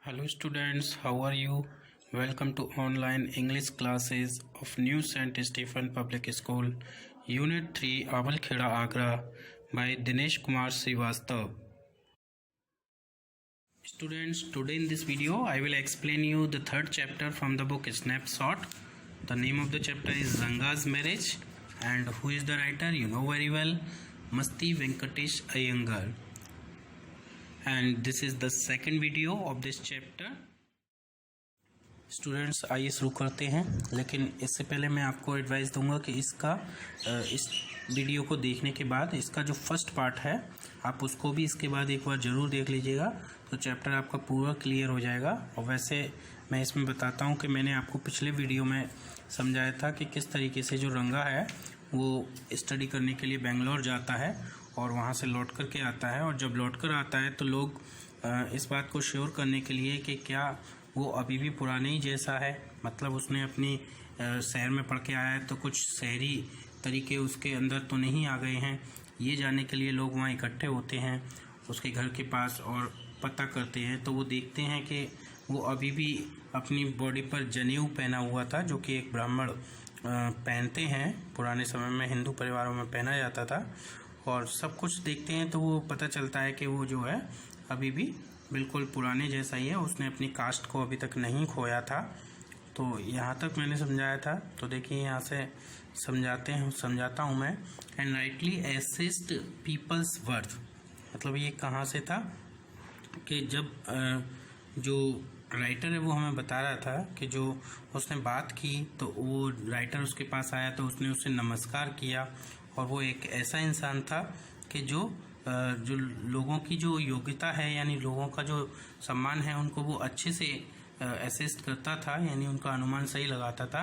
Hello students, how are you? Welcome to online English classes of New St. Stephen Public School, Unit 3, Awalkheda, Agra by Dinesh Kumar Srivastav. Students, today in this video I will explain you the third chapter from the book Snapshot. The name of the chapter is Ranga's Marriage, and who is the writer? You know very well, Masti Venkatesh Iyengar. And this is the second video of this chapter. Students आइए शुरू करते हैं, लेकिन इससे पहले मैं आपको advice दूंगा कि इस वीडियो को देखने के बाद इसका जो फर्स्ट पार्ट है आप उसको भी इसके बाद एक बार ज़रूर देख लीजिएगा, तो चैप्टर आपका पूरा क्लियर हो जाएगा। और वैसे मैं इसमें बताता हूं कि मैंने आपको पिछले वीडियो में समझाया था कि किस तरीके से जो रंगा है वो स्टडी करने के लिए बेंगलोर जाता है और वहाँ से लौट कर के आता है, और जब लौट कर आता है तो लोग इस बात को श्योर करने के लिए कि क्या वो अभी भी पुराने ही जैसा है, मतलब उसने अपनी शहर में पढ़ के आया है तो कुछ शहरी तरीके उसके अंदर तो नहीं आ गए हैं, ये जानने के लिए लोग वहाँ इकट्ठे होते हैं उसके घर के पास और पता करते हैं। तो वो देखते हैं कि वो अभी भी अपनी बॉडी पर जनेऊ पहना हुआ था, जो कि एक ब्राह्मण पहनते हैं, पुराने समय में हिंदू परिवारों में पहना जाता था। और सब कुछ देखते हैं तो वो पता चलता है कि वो जो है अभी भी बिल्कुल पुराने जैसा ही है, उसने अपनी कास्ट को अभी तक नहीं खोया था। तो यहाँ तक मैंने समझाया था, तो देखिए यहाँ से समझाता हूँ मैं। And rightly assessed people's worth, मतलब ये कहाँ से था कि जब जो राइटर है वो हमें बता रहा था कि जो उसने बात की तो वो राइटर उसके पास आया तो उसने उससे नमस्कार किया, और वो एक ऐसा इंसान था कि जो लोगों की जो योग्यता है, यानी लोगों का जो सम्मान है, उनको वो अच्छे से असेस्ट करता था, यानी उनका अनुमान सही लगाता था।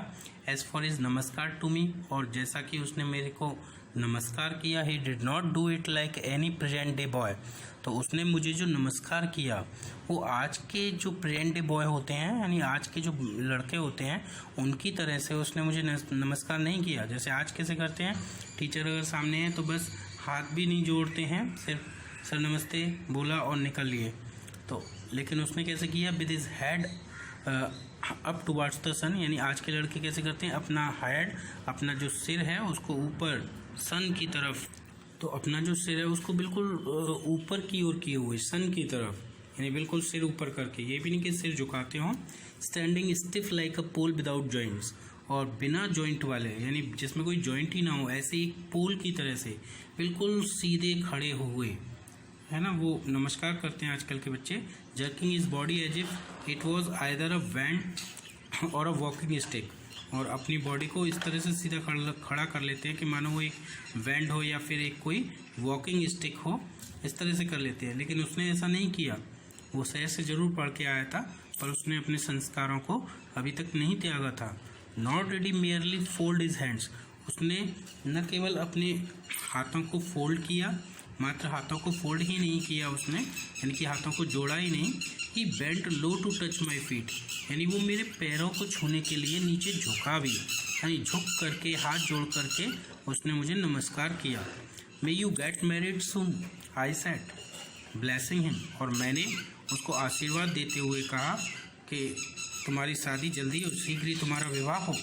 एज फॉर इज नमस्कार टू मी, और जैसा कि उसने मेरे को नमस्कार किया, ही did not do it like any present day boy, तो उसने मुझे जो नमस्कार किया वो आज के जो प्रेजेंट डे बॉय होते हैं, यानी आज के जो लड़के होते हैं उनकी तरह से उसने मुझे नमस्कार नहीं किया। जैसे आज कैसे करते हैं, टीचर अगर सामने है तो बस हाथ भी नहीं जोड़ते हैं, सिर्फ सर नमस्ते बोला और निकल लिए। तो लेकिन उसने कैसे किया, with his head up towards the sun, यानी आज के लड़के कैसे करते हैं, अपना हेड, अपना जो सिर है उसको ऊपर सन की तरफ, तो अपना जो सिर है उसको बिल्कुल ऊपर की ओर किए हुए सन की तरफ, यानी बिल्कुल सिर ऊपर करके, ये भी नहीं कि सिर झुकाते हों। Standing stiff like a pole without joints, और बिना जॉइंट वाले, यानी जिसमें कोई जॉइंट ही ना हो, ऐसे एक पोल की तरह से बिल्कुल सीधे खड़े हुए, है ना, वो नमस्कार करते हैं आजकल के बच्चे। Jerking is body as if it was either a wand or a walking stick, और अपनी बॉडी को इस तरह से सीधा खड़ा कर लेते हैं कि मानो वो एक वैंड हो या फिर एक कोई वॉकिंग स्टिक हो, इस तरह से कर लेते हैं। लेकिन उसने ऐसा नहीं किया, वो शहर से ज़रूर पढ़ के आया था पर उसने अपने संस्कारों को अभी तक नहीं त्यागा था। Not ready merely fold his hands, उसने न केवल अपने हाथों को फोल्ड किया, मात्र हाथों को फोल्ड ही नहीं किया उसने, यानी कि हाथों को जोड़ा ही नहीं। He bent low to touch my feet, यानी वो मेरे पैरों को छूने के लिए नीचे झुका भी, यानी झुक करके हाथ जोड़ करके उसने मुझे नमस्कार किया। May you get married soon, I said blessing him, और मैंने उसको आशीर्वाद देते हुए कहा कि तुम्हारी शादी जल्दी और शीघ्र ही तुम्हारा विवाह हो।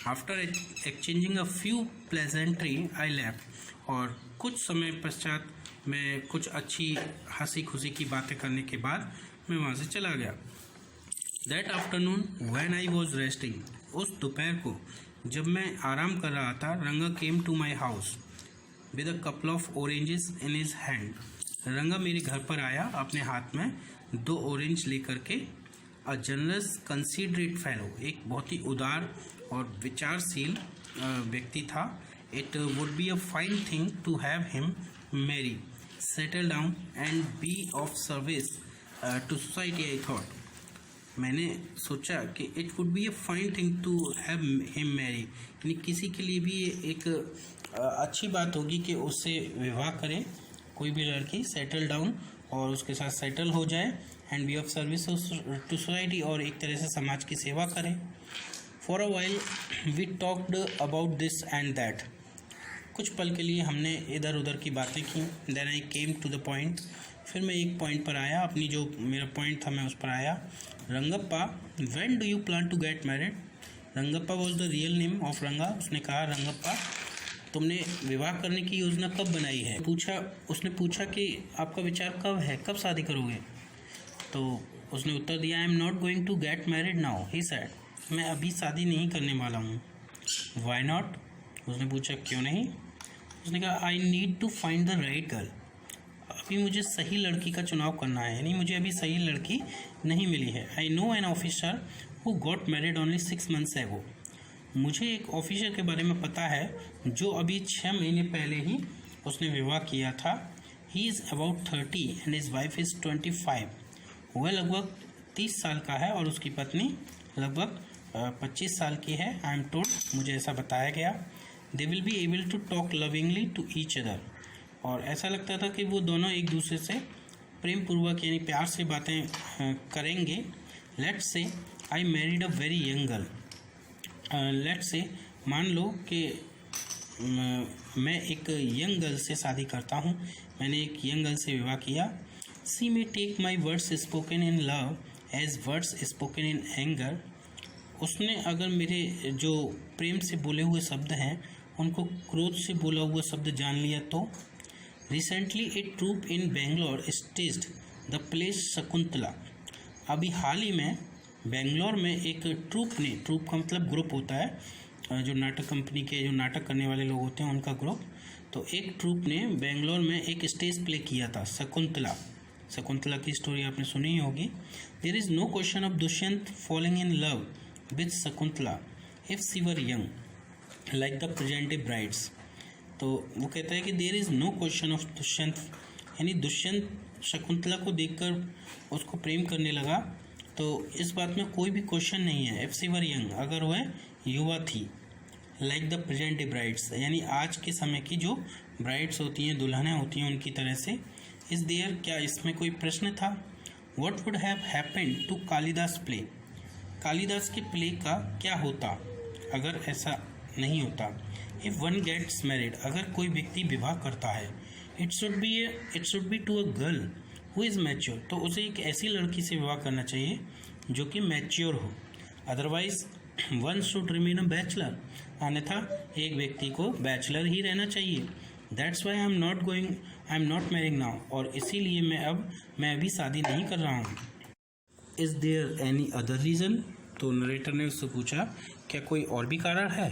After exchanging a few pleasantry I left, और कुछ समय पश्चात मैं कुछ अच्छी हंसी खुशी की बातें करने के बाद मैं वहाँ से चला गया। That afternoon when I was resting, उस दोपहर को जब मैं आराम कर रहा था, Ranga came to my house with a couple of oranges in his hand, Ranga मेरे घर पर आया अपने हाथ में 2 ऑरेंज लेकर के। अ जनरस कंसीडरेट फेलो, एक बहुत ही उदार और विचारशील व्यक्ति था। It would be a fine thing to have him marry, settle down and be of service to society, I thought, मैंने सोचा कि it would be a fine thing to have him marry, यानी किसी के लिए भी एक अच्छी बात होगी कि उससे विवाह करें कोई भी लड़की, सेटल डाउन और उसके साथ सेटल हो जाए, and be of service to society, और एक तरह से समाज की सेवा करें। For a while we talked about this and that, कुछ पल के लिए हमने इधर उधर की बातें की। Then I came to the point, फिर मैं एक पॉइंट पर आया, अपनी जो मेरा पॉइंट था मैं उस पर आया। Rangappa, when do you plan to get married? Rangappa was the real name of Ranga. उसने कहा, रंगप्पा तुमने विवाह करने की योजना कब बनाई है? उसने पूछा कि आपका विचार कब है, कब शादी करोगे? तो उसने उत्तर दिया, I am not going to get married now, he said, मैं अभी शादी नहीं करने वाला हूँ। Why not? उसने पूछा, क्यों नहीं? उसने कहा, I need to find the right girl, अभी मुझे सही लड़की का चुनाव करना है, यानी मुझे अभी सही लड़की नहीं मिली है। I know an officer who got married only 6 months ago, मुझे एक ऑफिसर के बारे में पता है जो अभी 6 महीने पहले ही उसने विवाह किया था। He is about 30 and his wife is 25, वह लगभग 30 साल का है और उसकी पत्नी लगभग 25 साल की है। आई एम टोल्ड, मुझे ऐसा बताया गया। They will be able to talk lovingly to each other, और ऐसा लगता था कि वो दोनों एक दूसरे से प्रेम पूर्वक यानी प्यार से बातें करेंगे। Let's say I married a very young girl, let's say मान लो कि मैं एक यंग गर्ल से शादी करता हूँ, मैंने एक यंग गर्ल से विवाह किया। She may take my words spoken in love as words spoken in anger, उसने अगर मेरे जो प्रेम से बोले हुए शब्द हैं उनको क्रोध से बोला हुआ शब्द जान लिया तो। Recently a troupe in Bangalore staged the play Shakuntala, अभी हाल ही में बेंगलोर में एक ट्रूप ने, ट्रूप का मतलब ग्रुप होता है, जो नाटक कंपनी के जो नाटक करने वाले लोग होते हैं उनका ग्रुप, तो एक ट्रूप ने बेंगलोर में एक स्टेज प्ले किया था शकुंतला। शकुंतला की स्टोरी आपने सुनी ही होगी। There is no question of Dushyant falling in love with Shakuntala if she were young like the present brides, तो वो कहता है कि there is no question of Dushyant, यानी दुष्यंत शकुंतला को देखकर उसको प्रेम करने लगा, तो इस बात में कोई भी क्वेश्चन नहीं है। इफ शी वर यंग, अगर वह युवा थी, लाइक द प्रेजेंट ब्राइड्स, यानी आज के समय की जो ब्राइड्स होती हैं, दुल्हनें होती हैं, उनकी तरह से। इस देयर, क्या इसमें कोई प्रश्न था? What would have happened to Kalidas play, Kalidas के प्ले का क्या होता अगर ऐसा नहीं होता? इफ वन गेट्स मैरिड, अगर कोई व्यक्ति विवाह करता है, it should be to a girl who is mature, तो उसे एक ऐसी लड़की से विवाह करना चाहिए जो कि मैच्योर हो। Otherwise one should remain a bachelor, अन्यथा एक व्यक्ति को बैचलर ही रहना चाहिए। That's why I am not marrying now, और इसीलिए मैं अभी शादी नहीं कर रहा हूँ। Is there any other reason, तो नरेटर ने उससे पूछा, क्या कोई और भी कारण है?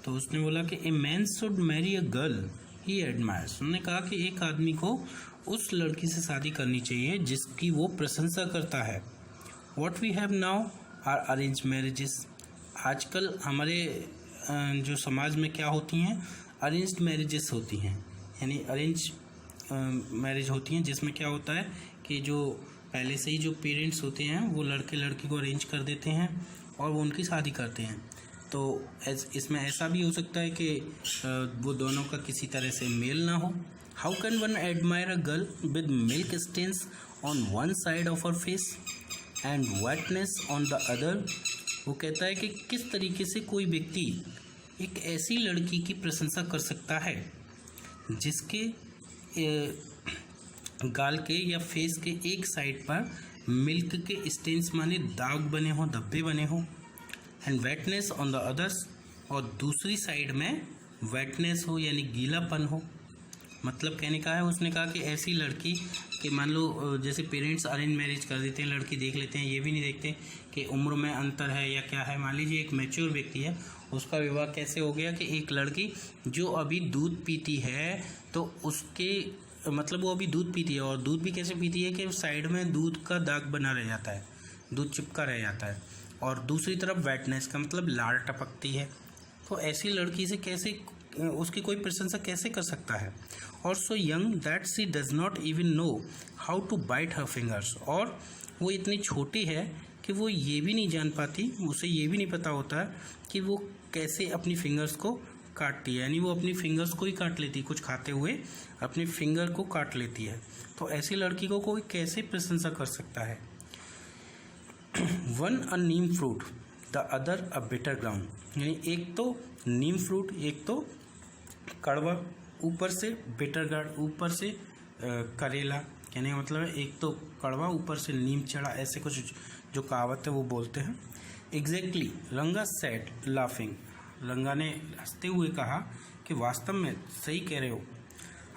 तो उसने बोला कि a man should marry a girl he admires, उन्होंने कहा कि एक आदमी को उस लड़की से शादी करनी चाहिए जिसकी वो प्रशंसा करता है। What we have now are arrange marriages, आजकल हमारे जो समाज में क्या होती हैं, अरेंज्ड मैरिजेस होती हैं, यानी अरेंज मैरिज होती हैं, जिसमें क्या होता है कि जो पहले से ही जो पेरेंट्स होते हैं वो लड़के लड़की को अरेंज कर देते हैं और वो उनकी शादी करते हैं। तो इसमें ऐसा भी हो सकता है कि वो दोनों का किसी तरह से मेल ना हो। How can one admire a girl with milk stains on one side of her face and wetness on the other, वो कहता है कि किस तरीके से कोई व्यक्ति एक ऐसी लड़की की प्रशंसा कर सकता है जिसके गाल के या फेस के एक साइड पर मिल्क के स्टेन्स माने दाग बने हों, धब्बे बने हों, and wetness on the others, और दूसरी साइड में वेटनेस हो यानी गीलापन हो। मतलब कहने का है, उसने कहा कि ऐसी लड़की कि मान लो जैसे पेरेंट्स अरेंज मैरिज कर देते हैं, लड़की देख लेते हैं, ये भी नहीं देखते कि उम्र में अंतर है या क्या है। मान लीजिए एक मैच्योर व्यक्ति है, उसका विवाह कैसे हो गया कि एक लड़की जो अभी दूध पीती है, तो उसके मतलब वो अभी दूध पीती है, और दूध भी कैसे पीती है कि साइड में दूध का दाग बना रह जाता है, दूध चिपका रह जाता है, और दूसरी तरफ वेटनेस का मतलब लार टपकती है। तो ऐसी लड़की से कैसे उसकी कोई प्रशंसा कैसे कर सकता है? और so young that she does not even know how to bite her fingers, और वो इतनी छोटी है कि वो ये भी नहीं जान पाती, उसे ये भी नहीं पता होता कि वो कैसे अपनी फिंगर्स को काटती है, यानी वो अपनी फिंगर्स को ही काट लेती है, कुछ खाते हुए अपनी फिंगर को काट लेती है। तो ऐसी लड़की को कोई कैसे प्रशंसा कर सकता है? One a Neem fruit the other a bitter ground, यानी एक तो नीम फ्रूट, एक तो कड़वा, ऊपर से बिटर गार्ड, ऊपर से करेला, कहने का मतलब है एक तो कड़वा ऊपर से नीम चढ़ा, ऐसे कुछ जो कहावत है वो बोलते हैं। एग्जैक्टली, रंगा सेड लाफिंग, रंगा ने हंसते हुए कहा कि वास्तव में सही कह रहे हो।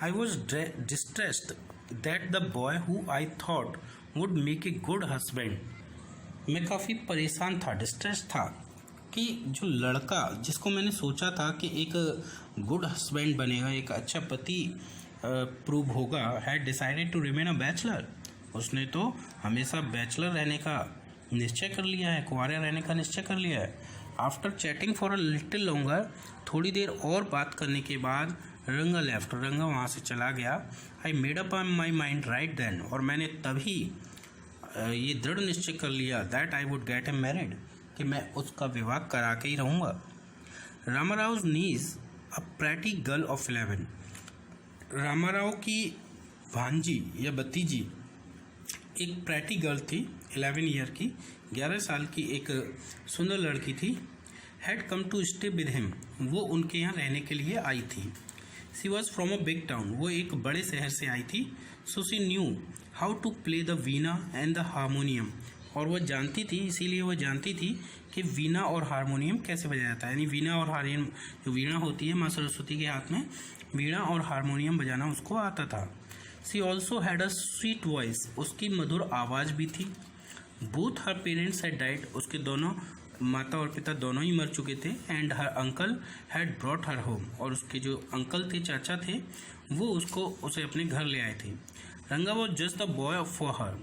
I was distressed that the boy who I thought would make a good husband, मैं काफ़ी परेशान था, डिस्ट्रेस था कि जो लड़का जिसको मैंने सोचा था कि एक गुड हस्बैंड बनेगा, एक अच्छा पति प्रूव होगा, had decided to remain a bachelor, उसने तो हमेशा बैचलर रहने का निश्चय कर लिया है, कुंवारे रहने का निश्चय कर लिया है। After chatting for a little longer, थोड़ी देर और बात करने के बाद रंगा लेफ्ट, रंगा वहाँ से चला गया। I made up my mind right then, और मैंने तभी ये दृढ़ निश्चय कर लिया that I would get a married, कि मैं उसका विवाह करा के ही रहूँगा। Ramarao niece a pretty girl of 11, Ramarao की भांजी या भतीजी एक प्रेटी गर्ल थी, 11 ईयर की, 11 साल की एक सुंदर लड़की थी। Had come to stay with him, वो उनके यहाँ रहने के लिए आई थी। She was from a big town, वो एक बड़े शहर से आई थी। So she knew how to play the veena and the harmonium, और वह जानती थी, इसीलिए वह जानती थी कि वीणा और हारमोनियम कैसे बजाया जाता है। यानी वीणा और हारमोनियम, जो वीणा होती है माँ सरस्वती के हाथ में, वीणा और हारमोनियम बजाना उसको आता था। She also had a sweet voice, उसकी मधुर आवाज़ भी थी। Both her parents had died, उसके दोनों माता और पिता दोनों ही मर चुके थे। And her uncle had brought her home, और उसके जो अंकल थे, चाचा थे, वो उसे अपने घर ले आए थे। रंगा was just the boy for her,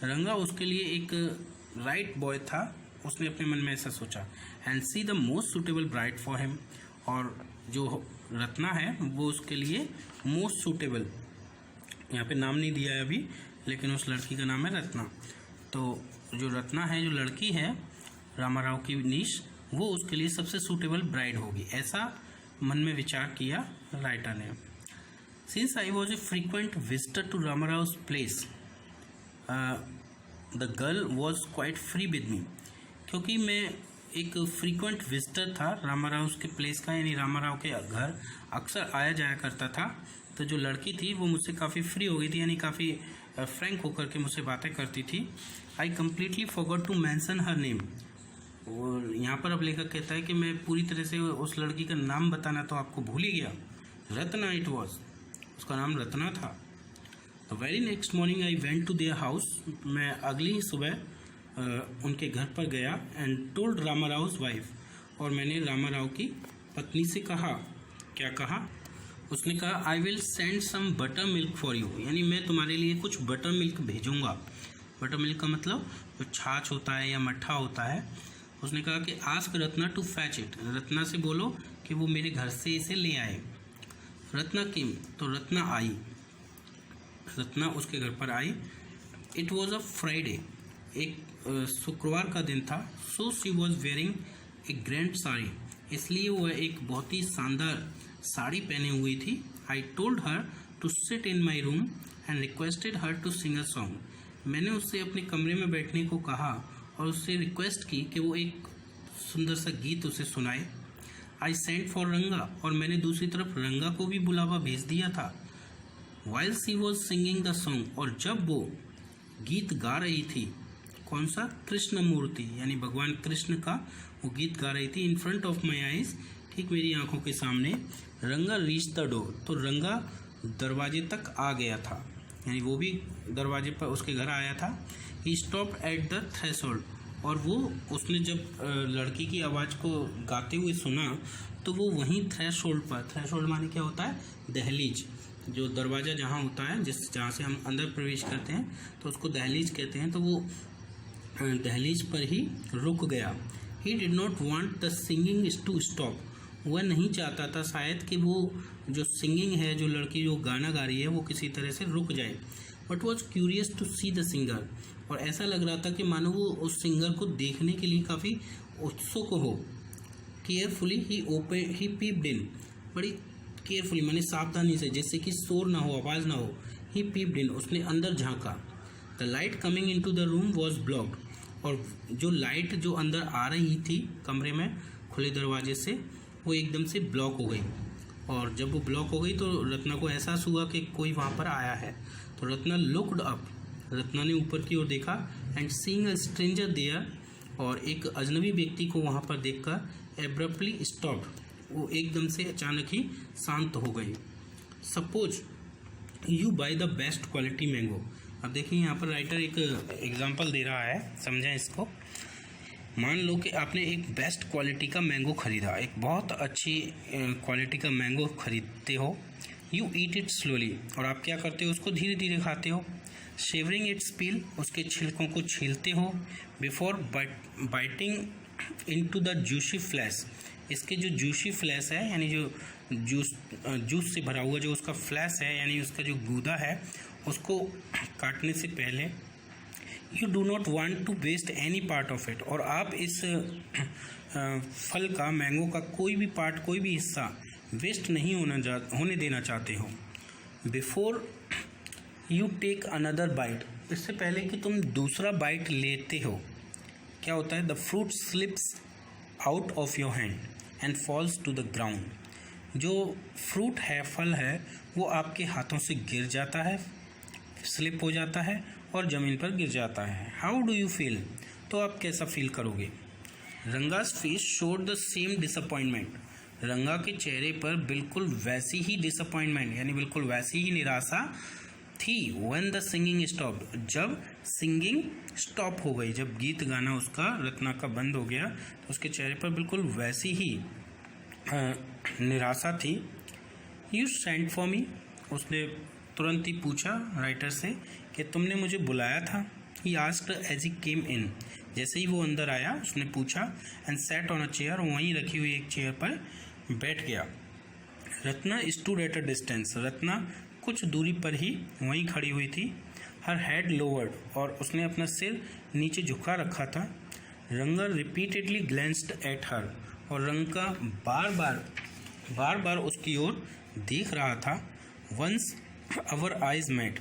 रंगा उसके लिए एक राइट बॉय था, उसने अपने मन में ऐसा सोचा। And see the most suitable bride for him, और जो रत्ना है वो उसके लिए मोस्ट सूटेबल, यहाँ पे नाम नहीं दिया है अभी, लेकिन उस लड़की का नाम है रत्ना। तो जो रत्ना है, जो लड़की है रामाराव की नीश, वो उसके लिए सबसे सूटेबल ब्राइड होगी, ऐसा मन में विचार किया राइटर ने। Since I was a frequent visitor to Ramarao place, the girl was quite free with me, क्योंकि मैं एक फ्रीक्वेंट विजिटर था रामाराव के प्लेस का, यानी रामाराव के घर अक्सर आया जाया करता था, तो जो लड़की थी वो मुझसे काफ़ी फ्री हो गई थी, यानी काफ़ी फ्रैंक होकर के मुझसे बातें करती थी। I completely forgot to mention her name, और यहाँ पर अब लेखक कहता है कि मैं पूरी तरह से उस लड़की का नाम बताना तो आपको भूल ही गया। रत्ना इट वॉज, उसका नाम रत्ना था। The very next morning I went to their house, मैं अगली ही सुबह उनके घर पर गया। एंड टोल्ड रामाराव वाइफ, और मैंने रामाराव की पत्नी से कहा, क्या कहा, उसने कहा I will send some butter milk for you, यानी मैं तुम्हारे लिए कुछ बटर मिल्क भेजूंगा। बटर मिल्क का मतलब जो छाछ होता है या मट्ठा होता है। उसने कहा कि ask Ratna to fetch it, Ratna से बोलो कि वो मेरे घर से इसे ले आए। रत्ना केम, तो रत्ना आई, रत्ना उसके घर पर आई। इट वॉज अ फ्राइडे, एक शुक्रवार का दिन था। So she was wearing A grand sari, इसलिए वह एक बहुत ही शानदार साड़ी पहने हुई थी। I told her to sit in my room and requested her to sing a song, मैंने उससे अपने कमरे में बैठने को कहा और उससे रिक्वेस्ट की कि वो एक सुंदर सा गीत उसे सुनाए। आई सेंट फॉर रंगा, और मैंने दूसरी तरफ रंगा को भी बुलावा भेज दिया था। While she was singing the song, और जब वो गीत गा रही थी, कौन सा, कृष्ण मूर्ति, यानी भगवान कृष्ण का वो गीत गा रही थी, in front of my eyes, ठीक मेरी आंखों के सामने। रंगा रीच द डोर, तो रंगा दरवाजे तक आ गया था, यानी वो भी दरवाजे पर उसके घर आया था। He stopped at the threshold, और वो उसने जब लड़की की आवाज़ को गाते हुए सुना तो वो वहीं थ्रेशोल्ड पर, थ्रेशोल्ड माने क्या होता है, दहलीज, जो दरवाज़ा जहाँ होता है जहाँ से हम अंदर प्रवेश करते हैं तो उसको दहलीज कहते हैं, तो वो दहलीज पर ही रुक गया। He did not want the singing to stop, वह नहीं चाहता था शायद कि वो जो सिंगिंग है, जो लड़की जो गाना गा रही है, वो किसी तरह से रुक जाए। But was curious to see the singer, और ऐसा लग रहा था कि मानो वो उस सिंगर को देखने के लिए काफ़ी उत्सुक हो। केयरफुली ही पीप्ड इन, बड़ी केयरफुली माने सावधानी से, जिससे कि शोर ना हो, आवाज़ ना हो। ही पीप्ड इन, उसने अंदर झांका। The light coming into the room was blocked, और जो लाइट जो अंदर आ रही थी कमरे में खुले दरवाजे से, वो एकदम से ब्लॉक हो गई। और जब वो ब्लॉक हो गई तो रत्ना को एहसास हुआ कि कोई वहाँ पर आया है, तो रत्ना लुक्ड अप, रत्ना ने ऊपर की ओर देखा, and seeing a stranger there, और एक अजनबी व्यक्ति को वहाँ पर देखकर एब्रप्टली स्टॉप्ड, वो एकदम से अचानक ही शांत हो गई। Suppose you by the best quality mango. अब देखिए यहाँ पर राइटर एक एग्जांपल दे रहा है, समझें इसको। मान लो कि आपने एक बेस्ट क्वालिटी का मैंगो ख़रीदा, एक बहुत अच्छी क्वालिटी का मैंगो खरीदते हो। यू ईट इट स्लोली, और आप क्या करते हो, उसको धीरे धीरे खाते हो। शेवरिंग इट्स पील, उसके छिलकों को छीलते हो। Before biting into the juicy flash, इसके जो जूसी फ्लैश है यानी जो जूस से भरा हुआ जो उसका फ्लैश है यानी उसका जो गूदा है, उसको काटने से पहले you do not want to waste any part of it, और आप इस फल का, मैंगो का कोई भी पार्ट, कोई भी हिस्सा वेस्ट नहीं होने देना चाहते हो। Before you take another bite, इससे पहले कि तुम दूसरा बाइट लेते हो, क्या होता है, the fruit slips out of your hand and falls to the ground. जो फ्रूट है, फल है, वो आपके हाथों से गिर जाता है, स्लिप हो जाता है और ज़मीन पर गिर जाता है। हाउ डू यू फील, तो आप कैसा फील करोगे। Ranga's face showed the same disappointment, रंगा के चेहरे पर बिल्कुल वैसी ही डिसअपॉइंटमेंट यानी बिल्कुल वैसी ही निराशा थी। व्हेन द सिंगिंग स्टॉप, जब सिंगिंग स्टॉप हो गई, जब गीत गाना उसका, रत्ना का बंद हो गया, तो उसके चेहरे पर बिल्कुल वैसी ही निराशा थी। यू सेंट फॉर मी, उसने तुरंत ही पूछा राइटर से कि तुमने मुझे बुलाया था। ही आस्क्ड एज ही केम इन, जैसे ही वो अंदर आया उसने पूछा। And sat on a chair, वहीं रखी हुई एक चेयर पर बैठ गया। Ratna stood at a distance, Ratna कुछ दूरी पर ही वहीं खड़ी हुई थी। हर हेड लोवर्ड, और उसने अपना सिर नीचे झुका रखा था। रंगा रिपीटेडली ग्लैंस्ड एट हर, और रंगा बार बार उसकी ओर देख रहा था। वंस अवर आइज मेट,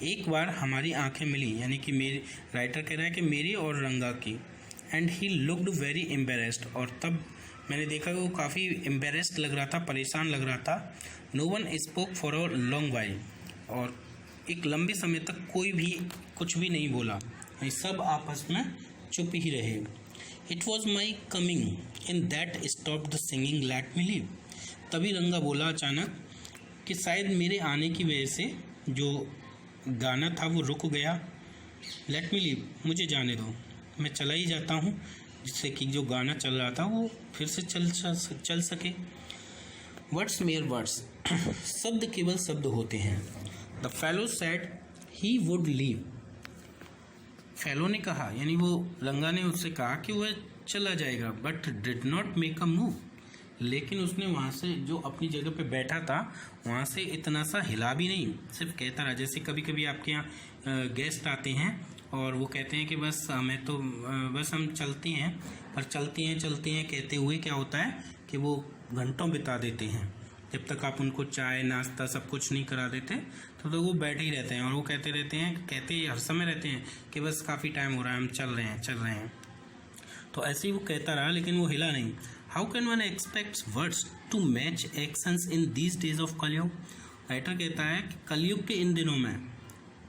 एक बार हमारी आंखें मिली, यानी कि मेरी, राइटर कह रहा है कि मेरी और रंगा की। And he looked very embarrassed, और तब मैंने देखा कि वो काफ़ी एम्बेरेस्ड लग रहा था, परेशान लग रहा था। No one spoke for a long while, और एक लंबे समय तक कोई भी कुछ भी नहीं बोला, सब आपस में चुप ही रहे। It was my coming in that stop the singing, let me leave. तभी रंगा बोला अचानक कि शायद मेरे आने की वजह से जो गाना था वो रुक गया। लेट मी लीव, मुझे जाने दो, मैं चला ही जाता हूँ, जिससे कि जो गाना चल रहा था वो फिर से चल सके। वर्ड्स मेयर वर्ड्स, शब्द केवल शब्द होते हैं। The fellow said he would leave, fellow ने कहा, यानी वो रंगा ने उससे कहा कि वह चला जाएगा, but did not make a move, लेकिन उसने वहाँ से जो अपनी जगह पे बैठा था वहाँ से इतना सा हिला भी नहीं, सिर्फ कहता रहा। जैसे कभी कभी आपके यहाँ गेस्ट आते हैं और वो कहते हैं कि बस हमें तो बस हम चलते हैं, पर चलते हैं कहते हुए क्या होता है कि वो घंटों बिता देते हैं। जब तक आप उनको चाय नाश्ता सब कुछ नहीं करा देते तो वो बैठे ही रहते हैं, और वो कहते हर समय रहते हैं कि बस काफ़ी टाइम हो रहा है, हम चल रहे हैं। तो ऐसे ही वो कहता रहा, लेकिन वो हिला नहीं। How can one expect words to match actions in these days of Kaliyug. Writer कहता है कि कलयुग के इन दिनों में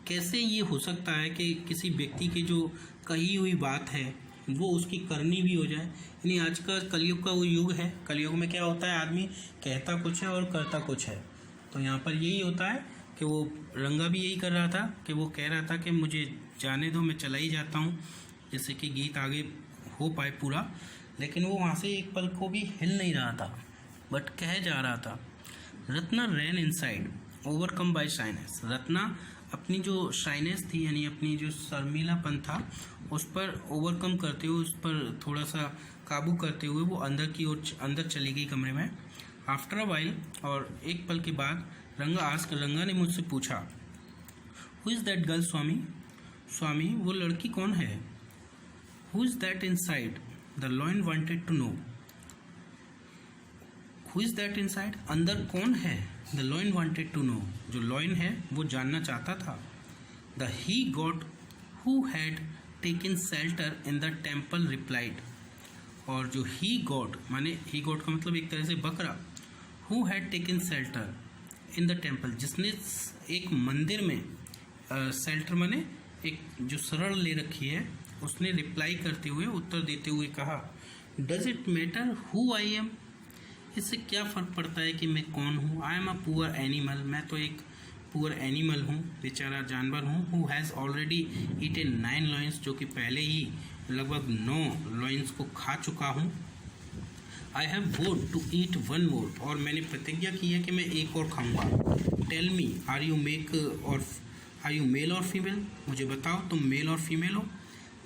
कैसे ये हो सकता है कि किसी व्यक्ति की जो कही हुई बात है वो उसकी करनी भी हो जाए। यानी आज का कलयुग का वो युग है। कलयुग में क्या होता है, आदमी कहता कुछ है और करता कुछ है। तो यहाँ पर यही होता है कि वो रंगा भी यही कर रहा था कि वो कह रहा था कि मुझे जाने दो, मैं चला ही जाता हूँ, जिससे कि गीत आगे हो पाए पूरा। लेकिन वो वहाँ से एक पल को भी हिल नहीं रहा था, बट कह जा रहा था। Ratna ran inside overcome by shyness, Ratna अपनी जो शाइनेस थी यानी अपनी जो शर्मीलापन था उस पर ओवरकम करते हुए, उस पर थोड़ा सा काबू करते हुए वो अंदर चली गई कमरे में। आफ्टर अ वाइल, और एक पल के बाद रंगा ने मुझसे पूछा, who is that girl Swami, वो लड़की कौन है। Who is that inside, the lion wanted to know. Who is that inside, अंदर कौन है। The lion wanted to know, जो लॉयन है वो जानना चाहता था। The he goat who had taken shelter in the temple replied, और जो ही गॉड माने ही गॉड का मतलब एक तरह से बकरा। Who had taken shelter in the temple, जिसने एक मंदिर में सेल्टर मैंने एक जो सरल ले रखी है, उसने रिप्लाई करते हुए, उत्तर देते हुए कहा, does it matter who I am? इससे क्या फ़र्क पड़ता है कि मैं कौन हूँ? I am a poor animal, मैं तो एक पुअर एनिमल हूँ, बेचारा जानवर हूँ। Who has already eaten 9 lions, जो कि पहले ही लगभग 9 लॉयंस को खा चुका हूँ। आई हैव वोड टू ईट 1 मोर, और मैंने प्रतिज्ञा की है कि मैं एक और खाऊंगा। Tell me, are you male or female? मुझे बताओ तुम मेल और फीमेल हो?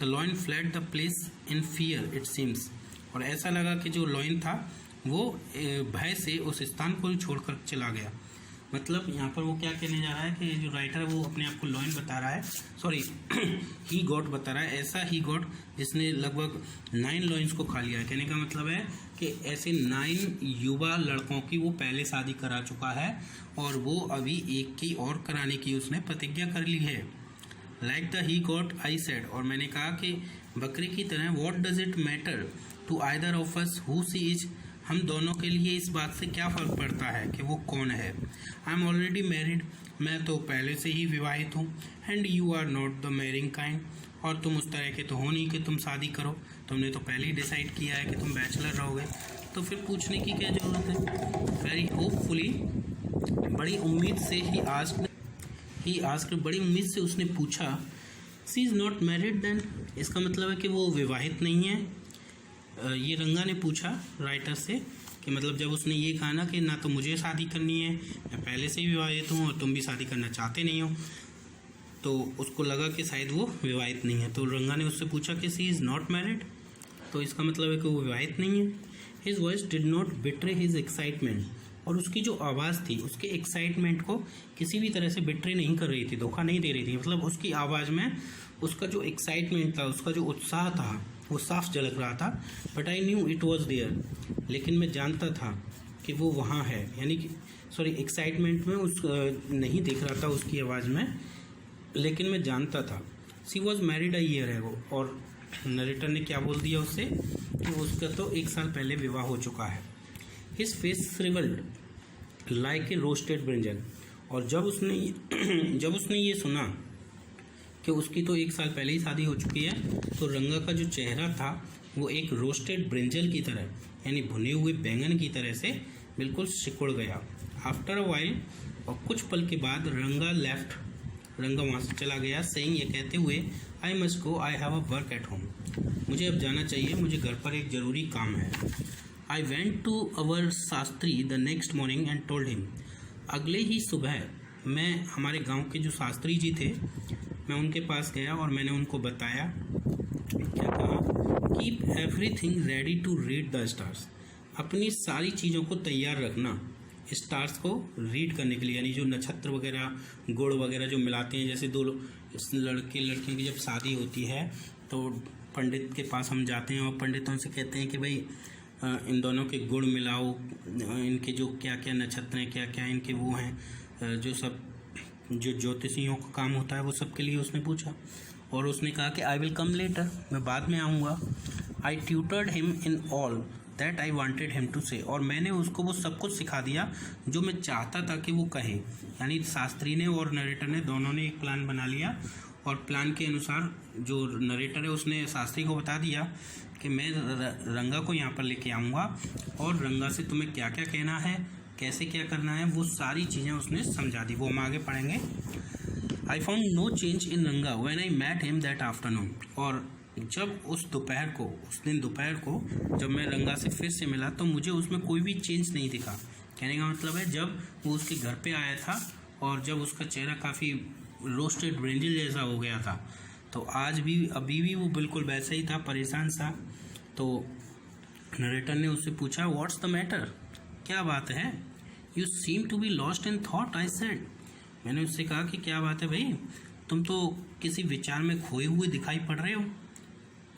The lion fled the place in fear it seems, और ऐसा लगा कि जो लॉयन था वो भय से उस स्थान को ही छोड़कर चला गया। मतलब यहाँ पर वो क्या कहने जा रहा है कि जो राइटर है वो अपने आप को लॉयन बता रहा है, सॉरी ही गॉट बता रहा है, ऐसा ही गॉट जिसने लगभग 9 लॉयंस को खा लिया है। कहने का मतलब है कि ऐसे 9 युवा लड़कों की वो पहले शादी करा चुका है, और वो अभी एक की और कराने की उसने प्रतिज्ञा कर ली है। Like the he goat I said, और मैंने कहा कि बकरे की तरह, what does it matter to either of us who she is? हम दोनों के लिए इस बात से क्या फ़र्क पड़ता है कि वो कौन है? आई एम ऑलरेडी मैरिड, मैं तो पहले से ही विवाहित हूँ। And you are not the marrying kind, और तुम उस तरह के तो हो नहीं कि तुम शादी करो, तुमने तो पहले ही डिसाइड किया है कि तुम बैचलर रहोगे, तो फिर पूछने की क्या ज़रूरत है? वेरी होपफुली, बड़ी उम्मीद से बड़ी उम्मीद से उसने पूछा, सी इज़ नॉट मैरिड देन? इसका मतलब है कि वो विवाहित नहीं है। ये रंगा ने पूछा राइटर से कि मतलब जब उसने ये कहा ना कि ना तो मुझे शादी करनी है, मैं पहले से ही विवाहित हूँ और तुम भी शादी करना चाहते नहीं हो, तो उसको लगा कि शायद वो विवाहित नहीं है। तो रंगा ने उससे पूछा कि सी इज़ नॉट मैरिड, तो इसका मतलब है कि वो विवाहित नहीं है। His voice did not betray his excitement, और उसकी जो आवाज़ थी उसके एक्साइटमेंट को किसी भी तरह से बिट्रे नहीं कर रही थी, धोखा नहीं दे रही थी। मतलब उसकी आवाज़ में उसका जो एक्साइटमेंट था, उसका जो उत्साह था, वो साफ झलक रहा था। But I knew it was there, लेकिन मैं जानता था कि वो वहाँ है, यानी कि सॉरी एक्साइटमेंट में उस नहीं दिख रहा था उसकी आवाज़ में, लेकिन मैं जानता था। सी वॉज मैरिड अ ईयर है वो, और नरेटर ने क्या बोल दिया उससे कि उसका तो 1 साल पहले विवाह हो चुका है। His face shrivelled like a roasted brinjal, और जब उसने ये सुना कि उसकी तो 1 साल पहले ही शादी हो चुकी है, तो रंगा का जो चेहरा था वो एक रोस्टेड ब्रिंजल की तरह, यानी भुने हुए बैंगन की तरह से बिल्कुल सिकुड़ गया। आफ्टर अ वाइल, और कुछ पल के बाद रंगा वहाँ से चला गया, सेइंग, ये कहते हुए, I must go, I have a work at home, मुझे अब जाना चाहिए, मुझे घर पर एक ज़रूरी काम है। I went to our Shastri the next morning and told him, अगले ही सुबह मैं हमारे गांव के जो शास्त्री जी थे, मैं उनके पास गया और मैंने उनको बताया, क्या कहा, keep everything ready to read the stars, अपनी सारी चीज़ों को तैयार रखना स्टार्स को रीड करने के लिए, यानी जो नक्षत्र वगैरह गुड़ वगैरह जो मिलाते हैं, जैसे 2 लड़कियों की जब शादी होती है तो पंडित के पास हम जाते हैं और पंडितों से कहते हैं कि भाई इन दोनों के गुड़ मिलाओ, इनके जो क्या क्या नक्षत्र हैं, क्या क्या इनके वो हैं, जो सब जो ज्योतिषियों का काम होता है वो सब के लिए उसने पूछा, और उसने कहा कि आई विल कम लेटर, मैं बाद में आऊँगा। I tutored him in all that I wanted him to say, और मैंने उसको वो सब कुछ सिखा दिया जो मैं चाहता था कि वो कहे। यानी शास्त्री ने और नरेटर ने दोनों ने एक प्लान बना लिया, और प्लान के अनुसार जो नरेटर है उसने शास्त्री को बता दिया कि मैं रंगा को यहाँ पर लेके आऊँगा, और रंगा से तुम्हें क्या क्या कहना है, कैसे क्या करना है, वो सारी चीज़ें उसने समझा दी। वो हम आगे पढ़ेंगे। I found no change in Ranga when I met him that afternoon, और जब उस दिन दोपहर को जब मैं रंगा से फिर से मिला तो मुझे उसमें कोई भी चेंज नहीं दिखा। कहने का मतलब है जब वो उसके घर पे आया था और जब उसका चेहरा काफ़ी रोस्टेड ब्रिंजल जैसा हो गया था, तो अभी भी वो बिल्कुल वैसा ही था, परेशान सा। तो नरेटर ने उससे पूछा, व्हाट्स द मैटर, क्या बात है? You seem to be lost in thought, I said. मैंने उससे कहा कि क्या बात है भाई, तुम तो किसी विचार में खोए हुए दिखाई पड़ रहे हो।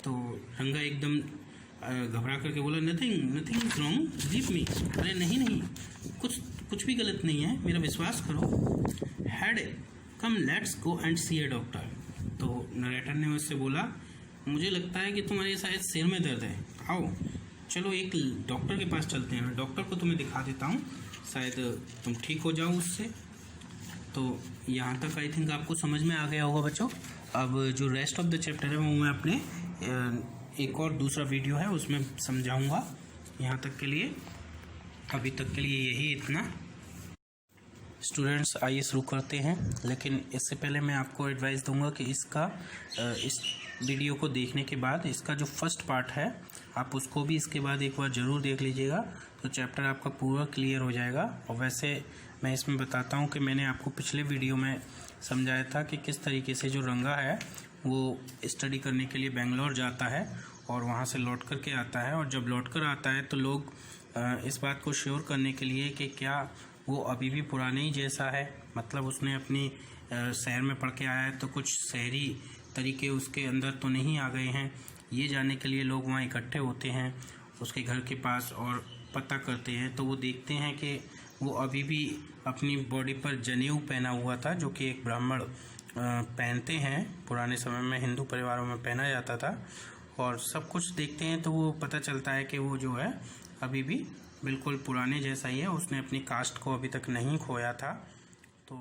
तो रंगा एकदम घबरा करके बोला, nothing is wrong, leave me. अरे नहीं, कुछ भी गलत नहीं है, मेरा विश्वास करो। Head come let's go and see a doctor. तो नरेटर ने उससे बोला, मुझे लगता है कि तुम्हारे शायद सिर में दर्द है, आओ चलो एक डॉक्टर के पास चलते हैं, डॉक्टर को तुम्हें दिखा देता हूँ, शायद तुम ठीक हो जाओ उससे। तो यहाँ तक आई थिंक आपको समझ में आ गया होगा बच्चों। अब जो रेस्ट ऑफ द चैप्टर है वो मैं अपने एक और दूसरा वीडियो है उसमें समझाऊंगा। यहाँ तक के लिए अभी तक के लिए यही इतना। स्टूडेंट्स आइए शुरू करते हैं, लेकिन इससे पहले मैं आपको एडवाइस दूंगा कि इस वीडियो को देखने के बाद इसका जो फर्स्ट पार्ट है आप उसको भी इसके बाद एक बार ज़रूर देख लीजिएगा, तो चैप्टर आपका पूरा क्लियर हो जाएगा। और वैसे मैं इसमें बताता हूं कि मैंने आपको पिछले वीडियो में समझाया था कि किस तरीके से जो रंगा है वो स्टडी करने के लिए बेंगलोर जाता है और वहां से लौट कर के आता है। और जब लौट कर आता है तो लोग इस बात को श्योर करने के लिए कि क्या वो अभी भी पुराने ही जैसा है, मतलब उसने अपनी शहर में पढ़ के आया है तो कुछ शहरी तरीके उसके अंदर तो नहीं आ गए हैं, ये जानने के लिए लोग वहाँ इकट्ठे होते हैं उसके घर के पास और पता करते हैं। तो वो देखते हैं कि वो अभी भी अपनी बॉडी पर जनेऊ पहना हुआ था, जो कि एक ब्राह्मण पहनते हैं, पुराने समय में हिंदू परिवारों में पहना जाता था। और सब कुछ देखते हैं तो वो पता चलता है कि वो जो है अभी भी बिल्कुल पुराने जैसा ही है, उसने अपनी कास्ट को अभी तक नहीं खोया था। तो